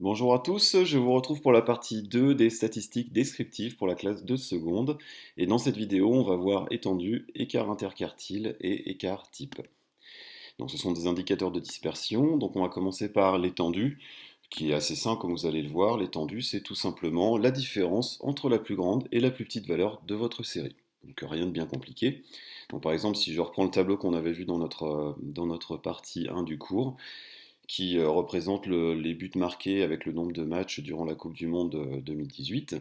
Bonjour à tous, je vous retrouve pour la partie 2 des statistiques descriptives pour la classe de seconde. Et dans cette vidéo, on va voir étendue, écart interquartile et écart type. Donc ce sont des indicateurs de dispersion. Donc on va commencer par l'étendue, qui est assez simple comme vous allez le voir. L'étendue, c'est tout simplement la différence entre la plus grande et la plus petite valeur de votre série. Donc rien de bien compliqué. Donc par exemple, si je reprends le tableau qu'on avait vu dans notre partie 1 du cours, qui représente les buts marqués avec le nombre de matchs durant la Coupe du Monde 2018.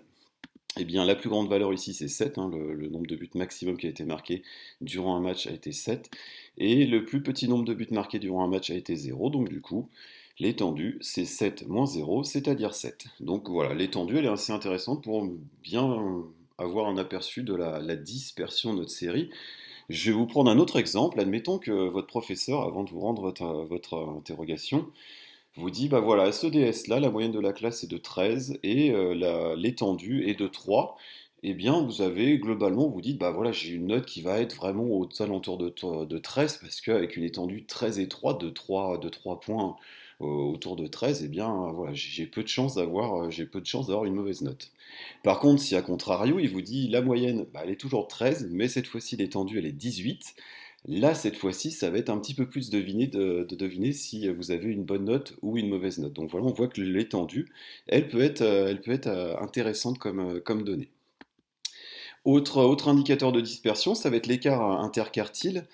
Eh bien, la plus grande valeur ici, c'est 7, hein, le nombre de buts maximum qui a été marqué durant un match a été 7. Et le plus petit nombre de buts marqués durant un match a été 0. Donc, du coup, l'étendue, c'est 7 moins 0, c'est-à-dire 7. Donc, voilà, l'étendue, elle est assez intéressante pour bien avoir un aperçu de la dispersion de notre série. Je vais vous prendre un autre exemple. Admettons que votre professeur, avant de vous rendre votre interrogation, vous dit, bah voilà, ce DS-là, la moyenne de la classe est de 13 et l'étendue est de 3. Eh bien, vous avez globalement, vous dites, bah voilà, j'ai une note qui va être vraiment aux alentours de 13, parce qu'avec une étendue très étroite de trois points autour de 13, eh bien, voilà, j'ai peu de chance d'avoir une mauvaise note. Par contre, si à contrario, il vous dit, la moyenne, bah, elle est toujours de 13, mais cette fois-ci, l'étendue, elle est 18. Là, cette fois-ci, ça va être un petit peu plus de deviner si vous avez une bonne note ou une mauvaise note. Donc voilà, on voit que l'étendue, elle peut être intéressante comme donnée. Autre indicateur de dispersion, ça va être l'écart interquartile.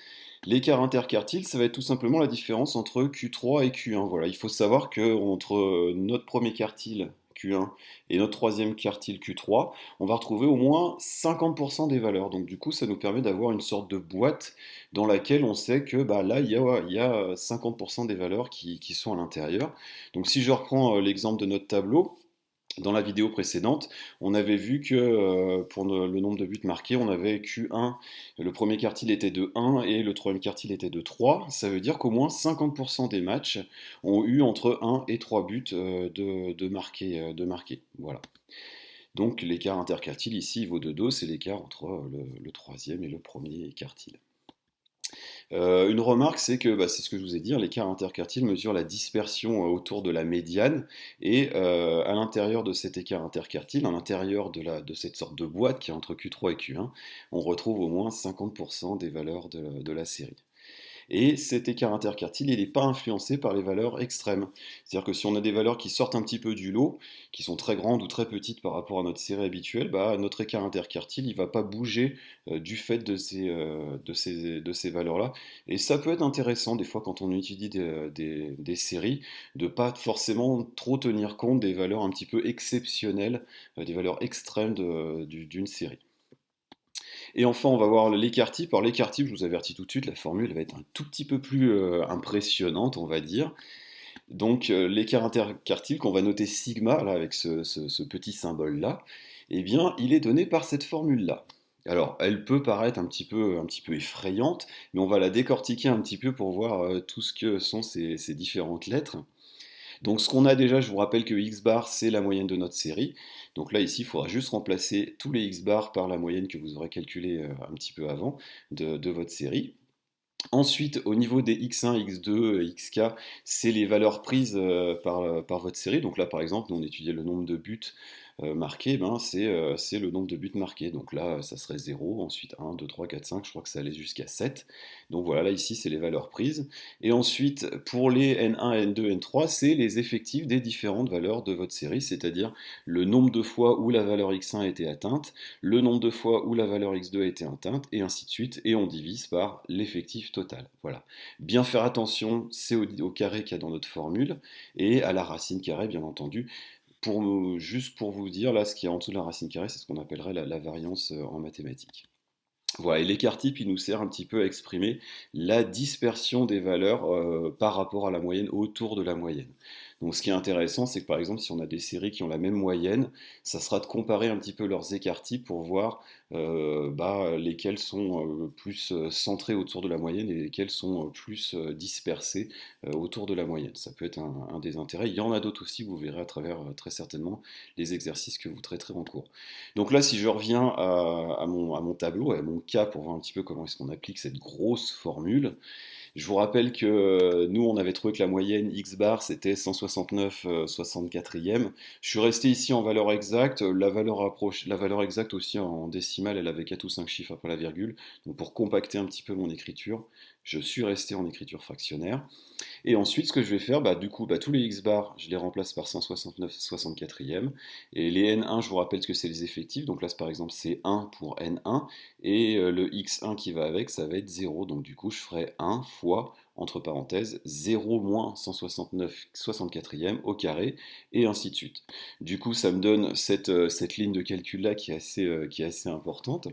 L'écart interquartile, ça va être tout simplement la différence entre Q3 et Q1. Voilà, il faut savoir que entre notre premier quartile Q1 et notre troisième quartile Q3, on va retrouver au moins 50% des valeurs. Donc du coup, ça nous permet d'avoir une sorte de boîte dans laquelle on sait que bah, là, il y a 50% des valeurs qui sont à l'intérieur. Donc si je reprends l'exemple de notre tableau, dans la vidéo précédente, on avait vu que pour le nombre de buts marqués, on avait Q1, le premier quartile était de 1 et le troisième quartile était de 3. Ça veut dire qu'au moins 50% des matchs ont eu entre 1 et 3 buts de marqués. Voilà. Donc l'écart interquartile ici vaut de 2, c'est l'écart entre le troisième et le premier quartile. Une remarque, c'est que, bah, c'est ce que je vous ai dit, hein, l'écart interquartile mesure la dispersion autour de la médiane, et à l'intérieur de cet écart interquartile, à l'intérieur de cette sorte de boîte qui est entre Q3 et Q1, on retrouve au moins 50% des valeurs de la série. Et cet écart interquartile, il n'est pas influencé par les valeurs extrêmes. C'est-à-dire que si on a des valeurs qui sortent un petit peu du lot, qui sont très grandes ou très petites par rapport à notre série habituelle, bah, notre écart interquartile, il ne va pas bouger du fait de ces valeurs-là. Et ça peut être intéressant, des fois, quand on étudie des séries, de ne pas forcément trop tenir compte des valeurs un petit peu exceptionnelles, des valeurs extrêmes d'une série. Et enfin, on va voir l'écart type. Alors l'écart type, je vous avertis tout de suite, la formule va être un tout petit peu plus impressionnante, on va dire. Donc l'écart interquartile qu'on va noter sigma, là, avec ce petit symbole-là, eh bien, il est donné par cette formule-là. Alors, elle peut paraître un petit peu effrayante, mais on va la décortiquer un petit peu pour voir tout ce que sont ces différentes lettres. Donc ce qu'on a déjà, je vous rappelle que x bar, c'est la moyenne de notre série. Donc là, ici, il faudra juste remplacer tous les x bar par la moyenne que vous aurez calculée un petit peu avant de votre série. Ensuite, au niveau des x1, x2, xk, c'est les valeurs prises par votre série. Donc là, par exemple, nous on étudiait le nombre de buts marqués, ben, c'est le nombre de buts marqués. Donc là, ça serait 0, ensuite 1, 2, 3, 4, 5, je crois que ça allait jusqu'à 7. Donc voilà, là ici, c'est les valeurs prises. Et ensuite, pour les N1, N2, N3, c'est les effectifs des différentes valeurs de votre série, c'est-à-dire le nombre de fois où la valeur x1 a été atteinte, le nombre de fois où la valeur x2 a été atteinte, et ainsi de suite, et on divise par l'effectif total. Voilà. Bien faire attention, c'est au carré qu'il y a dans notre formule, et à la racine carrée, bien entendu. Juste pour vous dire, là, ce qui est en dessous de la racine carrée, c'est ce qu'on appellerait la variance en mathématiques. Voilà, et l'écart type, il nous sert un petit peu à exprimer la dispersion des valeurs par rapport à la moyenne, autour de la moyenne. Donc ce qui est intéressant, c'est que par exemple, si on a des séries qui ont la même moyenne, ça sera de comparer un petit peu leurs écarts types pour voir bah, lesquels sont plus centrés autour de la moyenne et lesquels sont plus dispersés autour de la moyenne. Ça peut être un des intérêts. Il y en a d'autres aussi, vous verrez à travers très certainement les exercices que vous traiterez en cours. Donc là, si je reviens à mon tableau, à mon cas, pour voir un petit peu comment est-ce qu'on applique cette grosse formule, Je vous rappelle que nous, on avait trouvé que la moyenne X bar, c'était 169 64e. Je suis resté ici en valeur exacte. La valeur exacte aussi en décimale, elle avait 4 ou 5 chiffres après la virgule. Donc pour compacter un petit peu mon écriture, je suis resté en écriture fractionnaire. Et ensuite, ce que je vais faire, du coup, tous les X bars, je les remplace par 169 64e. Et les N1, je vous rappelle que c'est les effectifs. Donc là, par exemple, c'est 1 pour N1. Et le X1 qui va avec, ça va être 0. Donc du coup, je ferai 1 fois, entre parenthèses, 0 moins 169 64e au carré, et ainsi de suite. Du coup, ça me donne cette ligne de calcul-là qui est assez importante.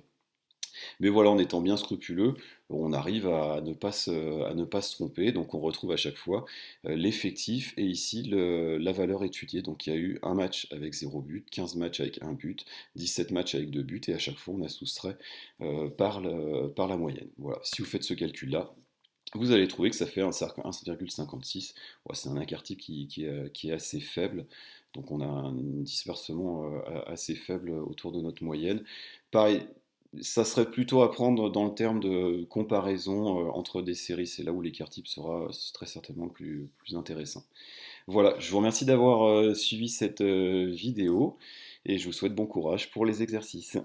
Mais voilà, en étant bien scrupuleux, on arrive à ne pas se tromper. Donc on retrouve à chaque fois l'effectif et ici la valeur étudiée. Donc il y a eu un match avec 0 but, 15 matchs avec un but, 17 matchs avec 2 buts et à chaque fois on a soustrait par la moyenne. Voilà, si vous faites ce calcul-là, vous allez trouver que ça fait un cercle 1,56. Ouais, c'est un écart type qui est assez faible. Donc on a un dispersement assez faible autour de notre moyenne. Pareil, ça serait plutôt à prendre dans le terme de comparaison entre des séries. C'est là où l'écart type sera très certainement plus intéressant. Voilà, je vous remercie d'avoir suivi cette vidéo et je vous souhaite bon courage pour les exercices.